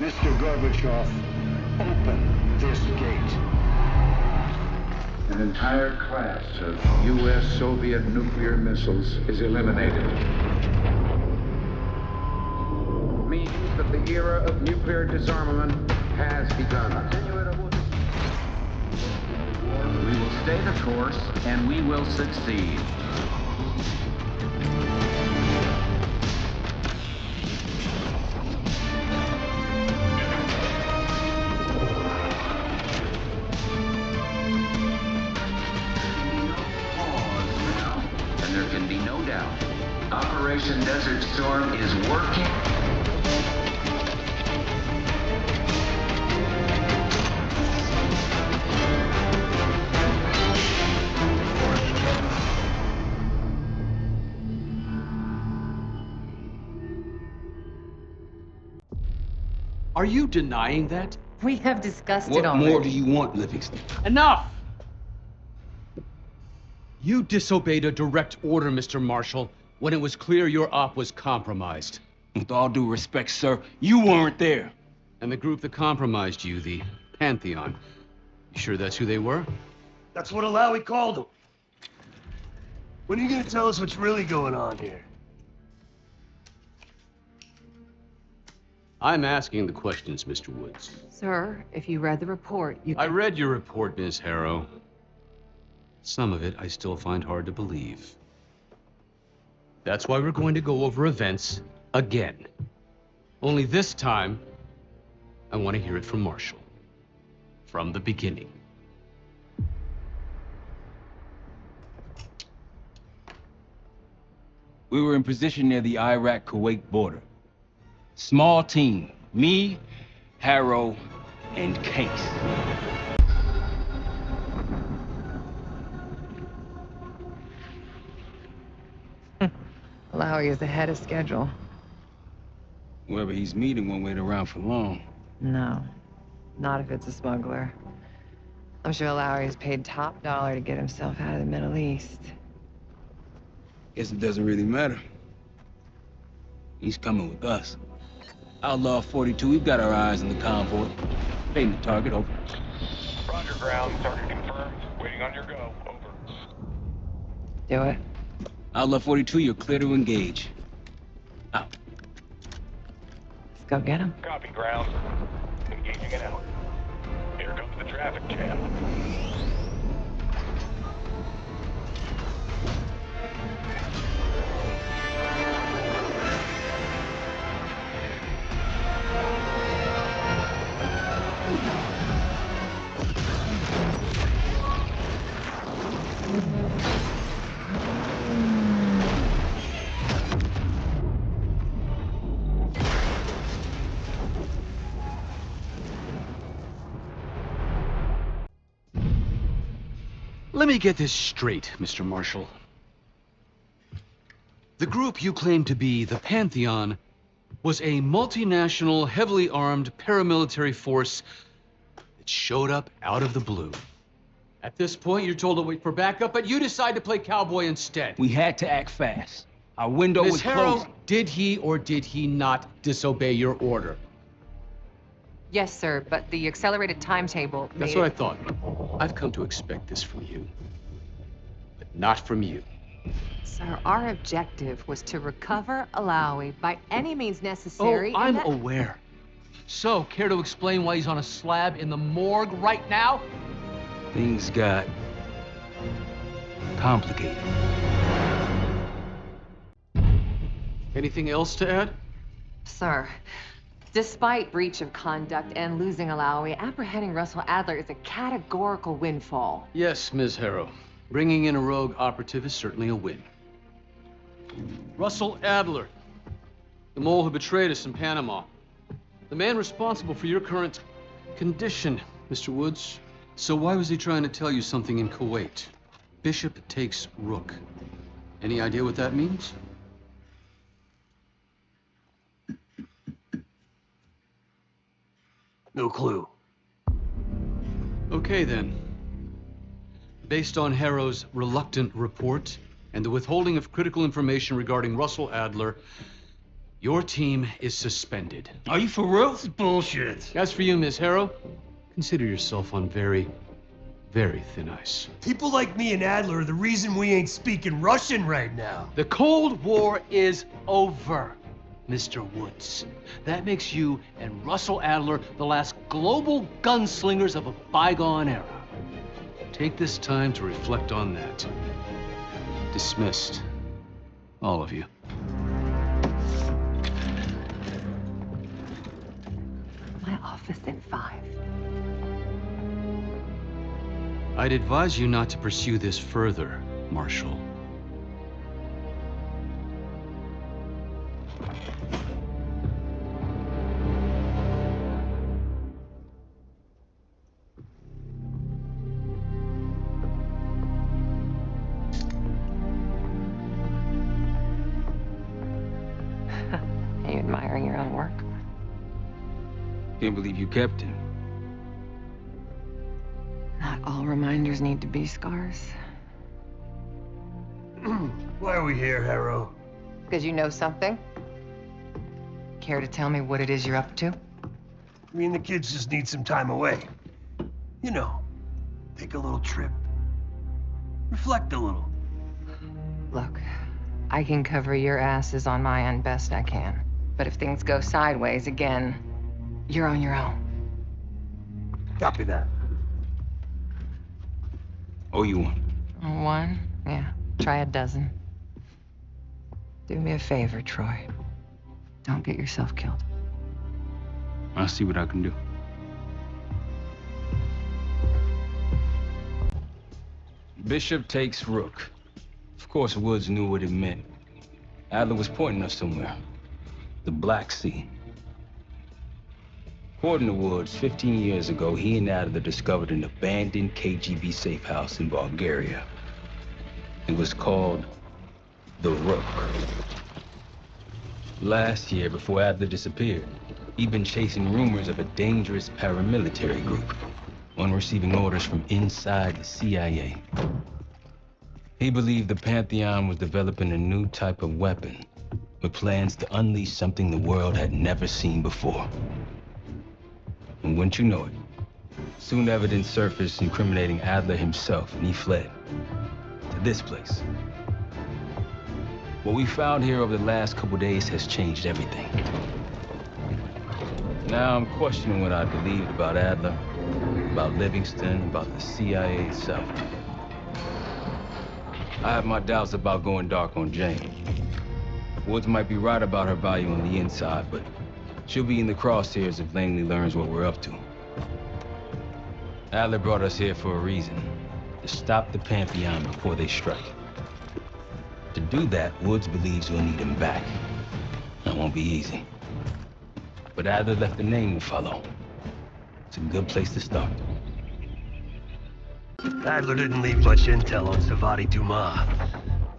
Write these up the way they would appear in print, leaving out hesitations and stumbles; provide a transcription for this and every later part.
Mr. Gorbachev, open this gate. An entire class of U.S.-Soviet nuclear missiles is eliminated. Means that the era of nuclear disarmament has begun. We will stay the course, and we will succeed. And there can be no doubt. Operation Desert Storm is working. Are you denying that? We have discussed it What already. more do you want, Livingston? Enough! You disobeyed a direct order, Mr. Marshall, when it was clear your op was compromised. With all due respect, sir, you weren't there. And the group that compromised you, the Pantheon, you sure that's who they were? That's what Alawi called them. When are you gonna tell us what's really going on here? I'm asking the questions, Mr. Woods. Sir, if you read the report, you I read your report, Ms. Harrow. Some of it I still find hard to believe. That's why we're going to go over events again. Only this time, I want to hear it from Marshall. From the beginning. We were in position near the Iraq-Kuwait border. Small team. Me, Harrow, and Case. Alawi is ahead of schedule. Whoever he's meeting won't wait around for long. No, not if it's a smuggler. I'm sure Alawi is paid top dollar to get himself out of the Middle East. Guess it doesn't really matter. He's coming with us. Outlaw 42, we've got our eyes on the convoy. Paying the target, over. Roger, ground. Target confirmed. Waiting on your go. Over. Do it. Outlaw 42, you're clear to engage. Out. Let's go get him. Copy, ground. Engaging it out. Here comes the traffic jam. Let me get this straight, Mr. Marshall. The group you claim to be the Pantheon was a multinational, heavily armed paramilitary force that showed up out of the blue. At this point, you're told to wait for backup, but you decide to play cowboy instead. We had to act fast. Our window was Ms. Harrow, closing. did he or did he not disobey your order? Yes, sir, but the accelerated timetable That's made what I it- thought. I've come to expect this from you, but not from you. Sir, our objective was to recover Alawi by any means necessary. Oh, and I'm that- aware. So, care to explain why he's on a slab in the morgue right now? Things got complicated. Anything else to add? Sir, despite breach of conduct and losing Alawi, apprehending Russell Adler is a categorical windfall. Yes, Ms. Harrow. Bringing in a rogue operative is certainly a win. Russell Adler, the mole who betrayed us in Panama. The man responsible for your current condition, Mr. Woods. So why was he trying to tell you something in Kuwait? Bishop takes Rook. Any idea what that means? No clue. Okay, then. Based on Harrow's reluctant report and the withholding of critical information regarding Russell Adler, Your team is suspended. Are you for real? This is bullshit. As for you, Ms. Harrow, consider yourself on very, very thin ice. People like me and Adler are the reason we ain't speaking Russian right now. The Cold War is over, Mr. Woods. That makes you and Russell Adler the last global gunslingers of a bygone era. Take this time to reflect on that. Dismissed. All of you. My office in 5. I'd advise you not to pursue this further, Marshal. Are you admiring your own work? Can't believe you kept him. Not all reminders need to be scars. Why are we here, Harrow? Because you know something? Care to tell me what it is you're up to? Me and the kids just need some time away. You know, take a little trip. Reflect a little. Look, I can cover your asses on my end best I can. But if things go sideways again, you're on your own. Copy that. Oh, you one. One? Yeah. Try a dozen. Do me a favor, Troy. Don't get yourself killed. I'll see what I can do. Bishop takes Rook. Of course, Woods knew what it meant. Adler was pointing us somewhere. The Black Sea. According to Woods, 15 years ago, he and Adler discovered an abandoned KGB safe house in Bulgaria. It was called the Rook. Last year, before Adler disappeared, he'd been chasing rumors of a dangerous paramilitary group, one receiving orders from inside the CIA. He believed the Pantheon was developing a new type of weapon, with plans to unleash something the world had never seen before. And wouldn't you know it, soon evidence surfaced incriminating Adler himself, and he fled to this place. What we found here over the last couple days has changed everything. Now I'm questioning what I believed about Adler, about Livingston, about the CIA itself. I have my doubts about going dark on Jane. Woods might be right about her value on the inside, but she'll be in the crosshairs if Langley learns what we're up to. Adler brought us here for a reason, to stop the Pantheon before they strike. To do that, Woods believes we'll need him back. That won't be easy. But Adler left a name to follow. It's a good place to start. Adler didn't leave much intel on Savati Dumas,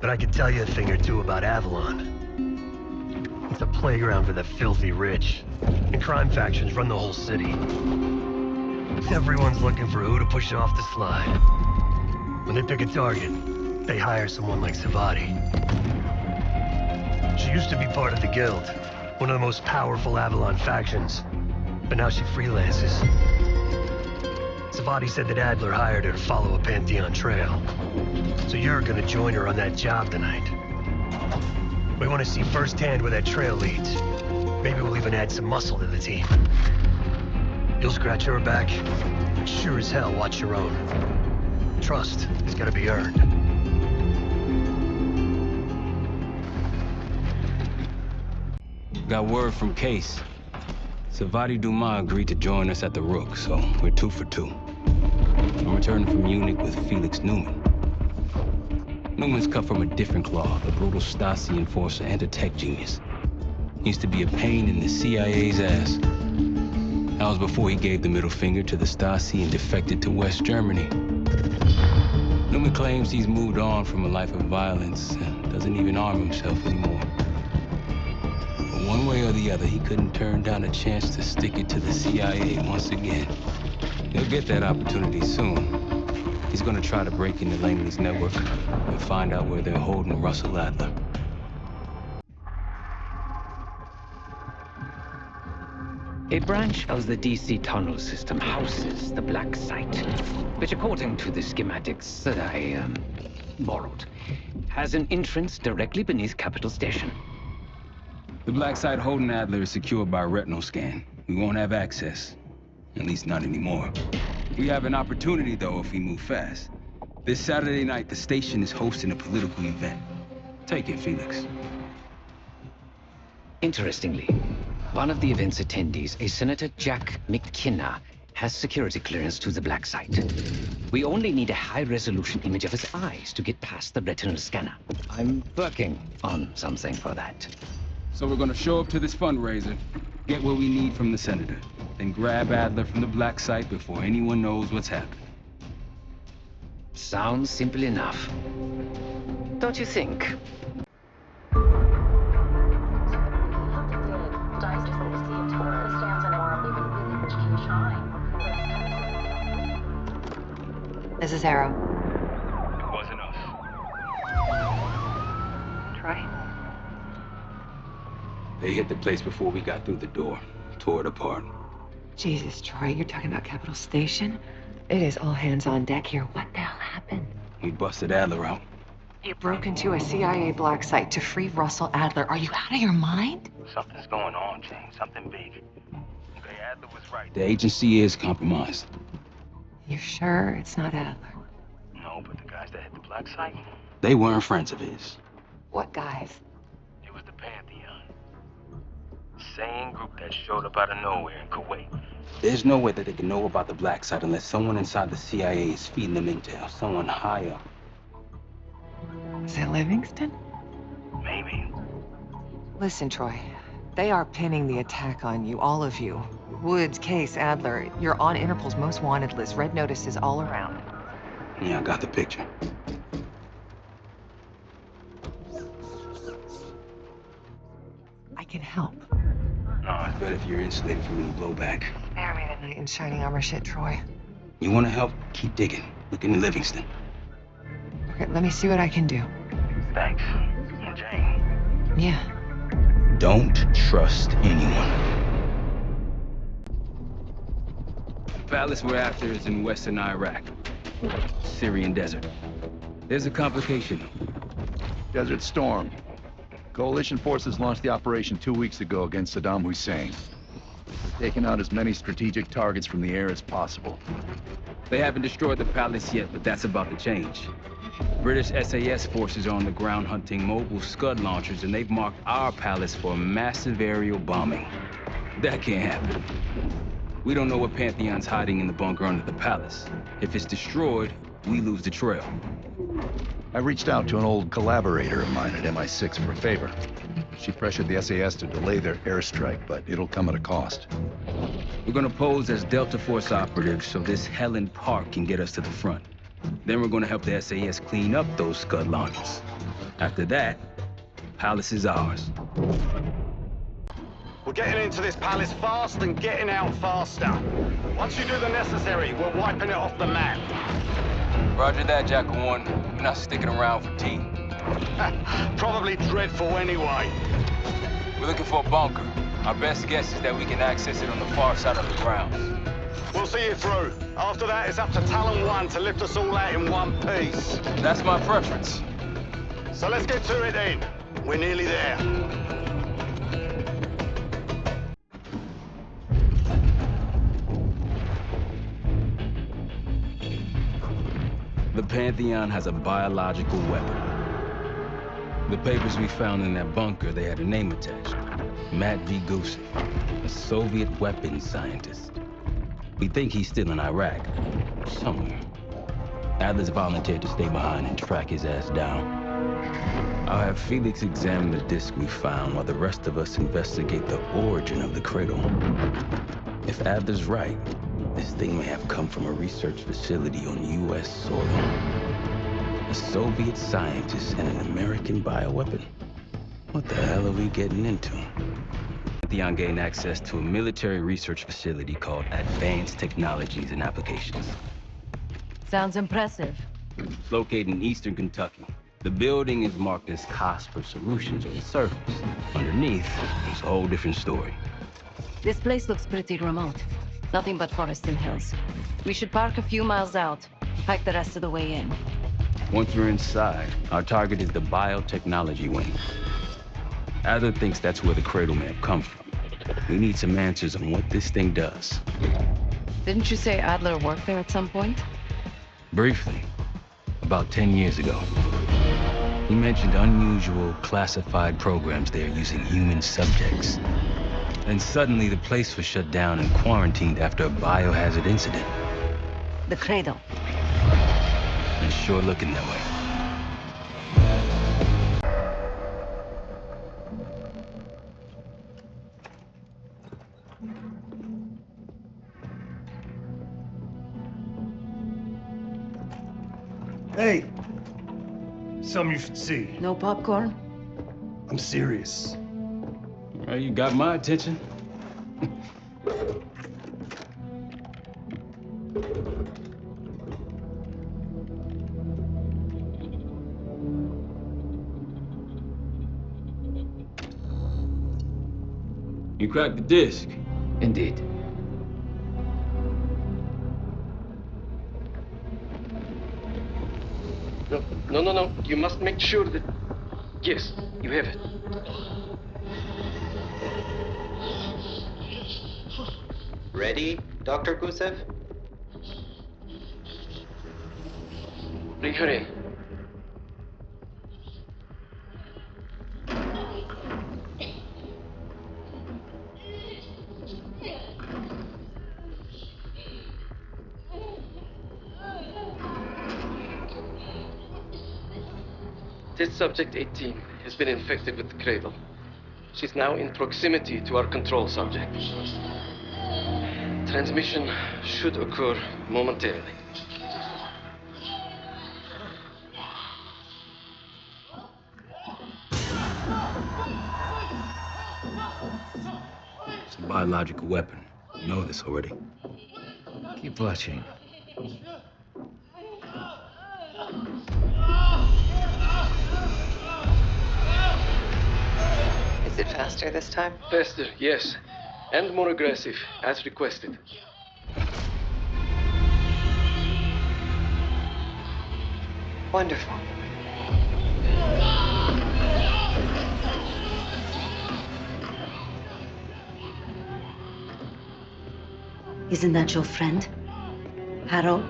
but I can tell you a thing or two about Avalon. It's a playground for the filthy rich, and crime factions run the whole city. Everyone's looking for who to push off the slide. When they pick a target, they hire someone like Savati. She used to be part of the Guild, one of the most powerful Avalon factions, but now she freelances. Savati said that Adler hired her to follow a Pantheon trail. So you're gonna join her on that job tonight. We want to see firsthand where that trail leads. Maybe we'll even add some muscle to the team. You'll scratch her back, but sure as hell watch your own. Trust has got to be earned. Got word from Case. Savati Dumas agreed to join us at the Rook, so we're 2 for 2. I'm returning from Munich with Felix Newman. Newman's cut from a different cloth, a brutal Stasi enforcer and a tech genius. He used to be a pain in the CIA's ass. That was before he gave the middle finger to the Stasi and defected to West Germany. Newman claims he's moved on from a life of violence and doesn't even arm himself anymore. But one way or the other, he couldn't turn down a chance to stick it to the CIA once again. He'll get that opportunity soon. He's gonna try to break into Langley's network and find out where they're holding Russell Adler. A branch of the DC tunnel system houses the black site, which according to the schematics that I borrowed, has an entrance directly beneath Capital Station. The black site holding Adler is secured by retinal scan. We won't have access. At least not anymore. We have an opportunity, though, if we move fast. This Saturday night, the station is hosting a political event. Take it, Felix. Interestingly, one of the event's attendees, a Senator Jack McKenna, has security clearance to the black site. We only need a high-resolution image of his eyes to get past the retinal scanner. I'm working on something for that. So we're gonna show up to this fundraiser, get what we need from the senator, then grab Adler from the black site before anyone knows what's happening. Sounds simple enough. Don't you think? This is Harrow. It wasn't us. Troy? They hit the place before we got through the door, tore it apart. Jesus, Troy, you're talking about Capital Station? It is all hands on deck here. What the hell happened? We busted Adler out. You broke into a CIA black site to free Russell Adler. Are you out of your mind? Something's going on, James. Something big. Okay, Adler was right. The agency is compromised. You sure it's not Adler? No, but the guys that hit the black site, They weren't friends of his. What guys? it was the Pantheon. Same group that showed up out of nowhere in Kuwait. There's no way that they can know about the black site unless someone inside the CIA is feeding them intel, someone high up. Is it Livingston? Maybe. Listen, Troy. They are pinning the attack on you, all of you. Woods, Case, Adler. You're on Interpol's most wanted list. Red notices all around. Yeah, I got the picture. I can help. No, it's better if you're insulated from any blowback. Spare me the knight in shining armor shit, Troy. You want to help? Keep digging. Look into Livingston. Okay, let me see what I can do. Thanks. And Jane. Yeah. Don't trust anyone. The palace we're after is in western Iraq. Syrian desert. There's a complication. Desert Storm. Coalition forces launched the operation 2 weeks ago against Saddam Hussein. They're taking out as many strategic targets from the air as possible. They haven't destroyed the palace yet, but that's about to change. British SAS forces are on the ground hunting mobile Scud launchers, and they've marked our palace for massive aerial bombing. That can't happen. We don't know what Pantheon's hiding in the bunker under the palace. If it's destroyed, we lose the trail. I reached out to an old collaborator of mine at MI6 for a favor. She pressured the SAS to delay their airstrike, but it'll come at a cost. We're gonna pose as Delta Force operatives so this Helen Park can get us to the front. Then we're gonna help the SAS clean up those Scud launchers. After that, palace is ours. We're getting into this palace fast and getting out faster. Once you do the necessary, we're wiping it off the map. Roger that, Jackal 1. We're not sticking around for tea. Probably dreadful anyway. We're looking for a bunker. Our best guess is that we can access it on the far side of the grounds. We'll see you through. After that, it's up to Talon 1 to lift us all out in one piece. That's my preference. So let's get to it then. We're nearly there. The Pantheon has a biological weapon. The papers we found in that bunker, they had a name attached. Matt V. Gusev, a Soviet weapons scientist. We think he's still in Iraq, somewhere. Adler's volunteered to stay behind and track his ass down. I'll have Felix examine the disc we found while the rest of us investigate the origin of the cradle. If Adler's right, this thing may have come from a research facility on U.S. soil. A Soviet scientist and an American bioweapon. What the hell are we getting into? Pantheon gained access to a military research facility called Advanced Technologies and Applications. Sounds impressive. It's located in eastern Kentucky. The building is marked as Cosper Solutions on the surface. Underneath, it's a whole different story. This place looks pretty remote. Nothing but forest and hills. We should park a few miles out, hike the rest of the way in. Once we're inside, our target is the biotechnology wing. Adler thinks that's where the cradle may have come from. We need some answers on what this thing does. Didn't you say Adler worked there at some point? Briefly, about 10 years ago. He mentioned unusual, classified programs there using human subjects. Then suddenly the place was shut down and quarantined after a biohazard incident. The cradle. It's sure looking that way. Hey! Something you should see. No popcorn? I'm serious. Well, you got my attention. You cracked the disc. Indeed. No. You must make sure that... Yes, you have it. Ready, Dr. Gusev? Ready. Test subject 18 has been infected with the cradle. She's now in proximity to our control subject. Transmission should occur momentarily. It's a biological weapon. You know this already. Keep watching. Is it faster this time? Faster, yes. And more aggressive, as requested. Wonderful. Isn't that your friend? Harrow?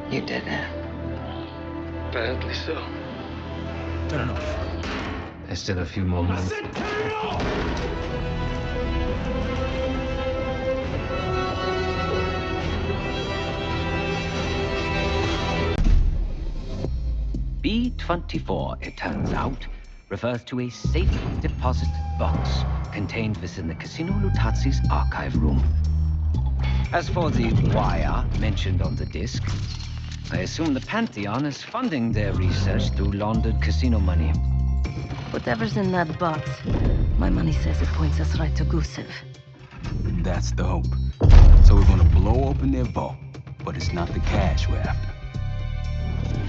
You did it. Apparently so. Turn it off. There's still a few more minutes. B-24, it turns out, refers to a safe deposit box contained within the Casino Lutazi's archive room. As for the wire mentioned on the disc, I assume the Pantheon is funding their research through laundered casino money. Whatever's in that box, my money says it points us right to Gusev. That's the hope. So we're gonna blow open their vault, but it's not the cash we're after.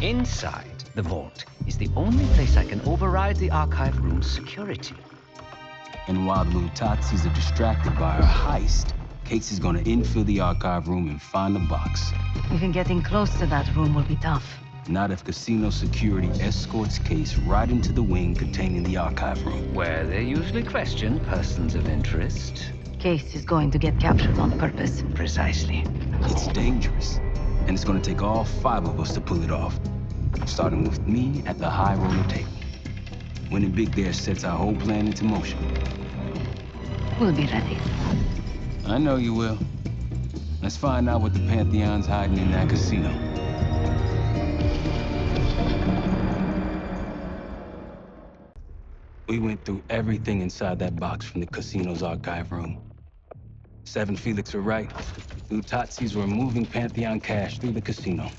Inside the vault is the only place I can override the archive room's security. And while the Lutazis are distracted by our heist, Case is gonna infill the archive room and find the box. Even getting close to that room will be tough. Not if casino security escorts Case right into the wing containing the archive room. Where they usually question persons of interest. Case is going to get captured on purpose. Precisely. It's dangerous, and it's gonna take all 5 of us to pull it off. Starting with me at the high roller table. Winning big there sets our whole plan into motion. We'll be ready. I know you will. Let's find out what the Pantheon's hiding in that casino. We went through everything inside that box from the casino's archive room. 7 Felix were right. Lutazis were moving Pantheon cash through the casino.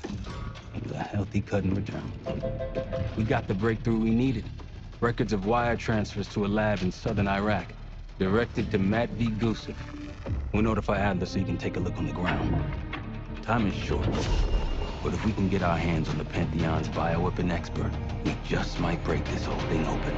It was a healthy cut in return. We got the breakthrough we needed. Records of wire transfers to a lab in southern Iraq, directed to Matt V. Gusev. We'll notify Adler so he can take a look on the ground. Time is short. But if we can get our hands on the Pantheon's bioweapon expert, we just might break this whole thing open.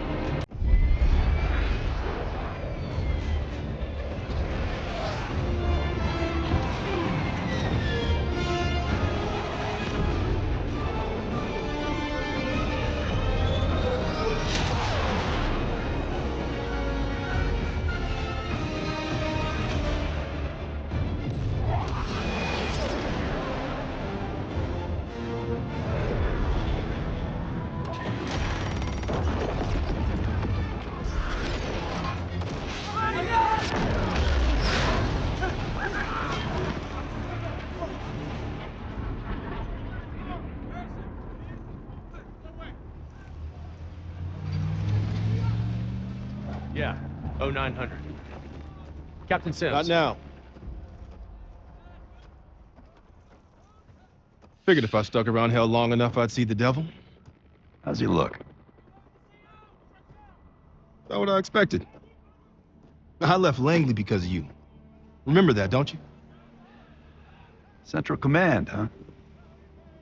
Yeah, 0900. Captain Sims. Not now. Figured if I stuck around hell long enough, I'd see the devil. How's he look? That's what I expected. I left Langley because of you. Remember that, don't you? Central Command, huh?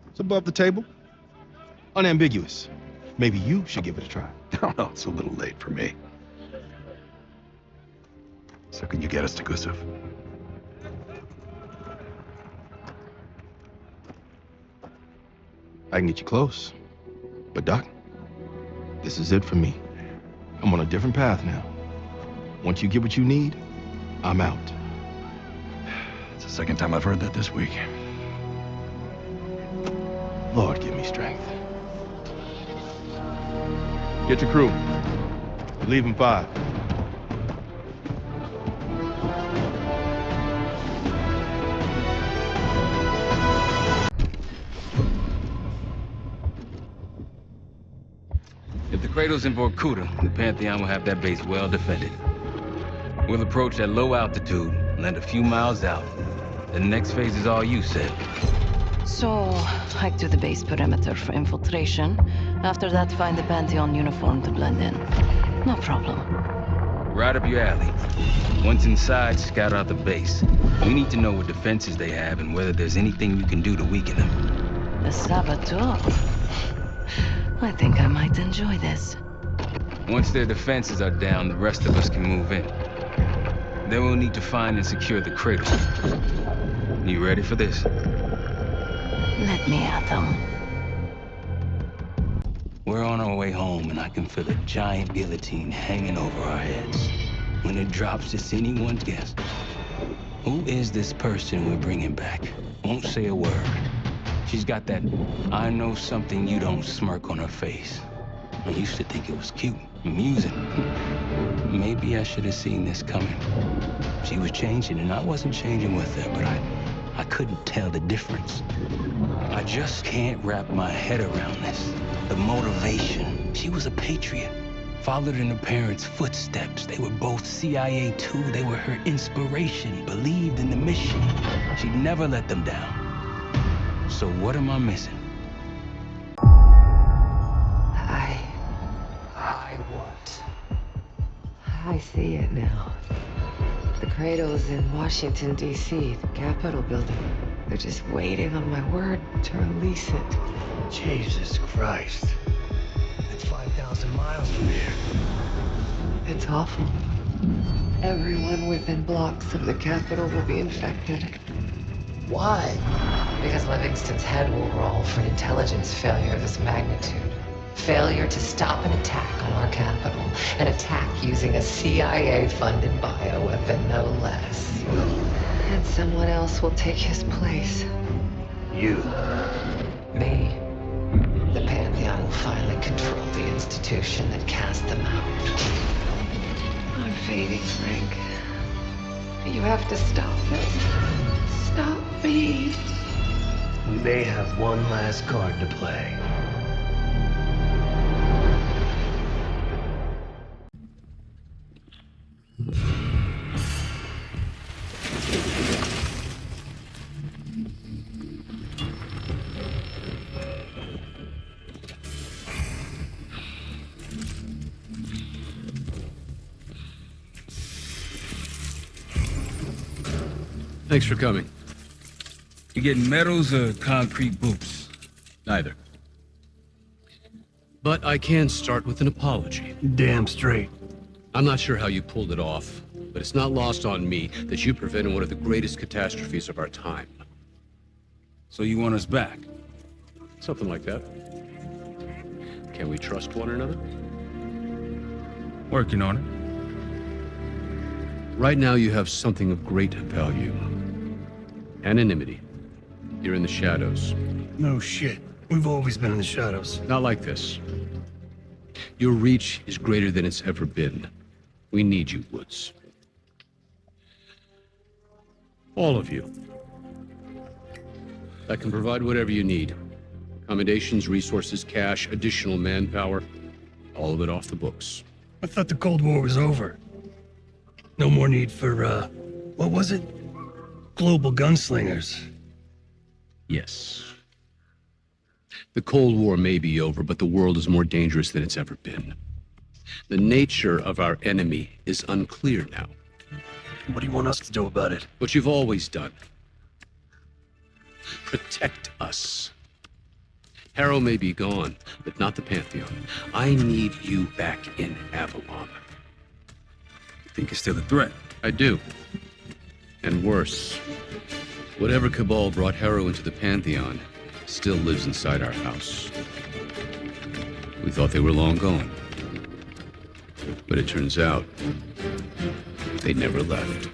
It's above the table. Unambiguous. Maybe you should give it a try. No, no, it's a little late for me. So can you get us to Gusev? I can get you close. But Doc, this is it for me. I'm on a different path now. Once you get what you need, I'm out. It's the second time I've heard that this week. Lord, give me strength. Get your crew. Leave in 5. If the Cradle's in Vorkuta, the Pantheon will have that base well defended. We'll approach at low altitude, land a few miles out. The next phase is all you, said. So, hike to the base perimeter for infiltration. After that, find the Pantheon uniform to blend in. No problem. Right up your alley. Once inside, scout out the base. We need to know what defenses they have and whether there's anything you can do to weaken them. The saboteur. I think I might enjoy this. Once their defenses are down, the rest of us can move in. Then we'll need to find and secure the Cradle. You ready for this? Let me at them. We're on our way home, and I can feel a giant guillotine hanging over our heads. When it drops, it's anyone's guess. Who is this person we're bringing back? Won't say a word. She's got that I know something you don't smirk on her face. I used to think it was cute, amusing. Maybe I should have seen this coming. She was changing, and I wasn't changing with her, but I couldn't tell the difference. I just can't wrap my head around this. The motivation. She was a patriot. Followed in her parents' footsteps. They were both CIA too. They were her inspiration. Believed in the mission. She'd never let them down. So what am I missing? I see it now. The Cradle's in Washington, D.C., the Capitol building. They're just waiting on my word to release it. Jesus Christ. It's 5,000 miles from here. It's awful. Everyone within blocks of the Capitol will be infected. Why? Because Livingston's head will roll for an intelligence failure of this magnitude. Failure to stop an attack on our capital. An attack using a CIA-funded bioweapon, no less. And someone else will take his place. You. Me. The Pantheon will finally control the institution that cast them out. I'm fading, Frank. You have to stop it. Stop me. We may have one last card to play. Thanks for coming. You getting medals or concrete boots? Neither. But I can start with an apology. Damn straight. I'm not sure how you pulled it off, but it's not lost on me that you prevented one of the greatest catastrophes of our time. So you want us back? Something like that. Can we trust one another? Working on it. Right now you have something of great value. Anonymity. You're in the shadows. No shit. We've always been in the shadows. Not like this. Your reach is greater than it's ever been. We need you, Woods. All of you. I can provide whatever you need. Accommodations, resources, cash, additional manpower. All of it off the books. I thought the Cold War was over. No more need for, what was it? Global gunslingers. Yes. The Cold War may be over, but the world is more dangerous than it's ever been. The nature of our enemy is unclear now. What do you want us to do about it? What you've always done. Protect us. Harrow may be gone, but not the Pantheon. I need you back in Avalon. You think it's still a threat? I do. And worse. Whatever cabal brought Harrow into the Pantheon still lives inside our house. We thought they were long gone. But it turns out, they never left.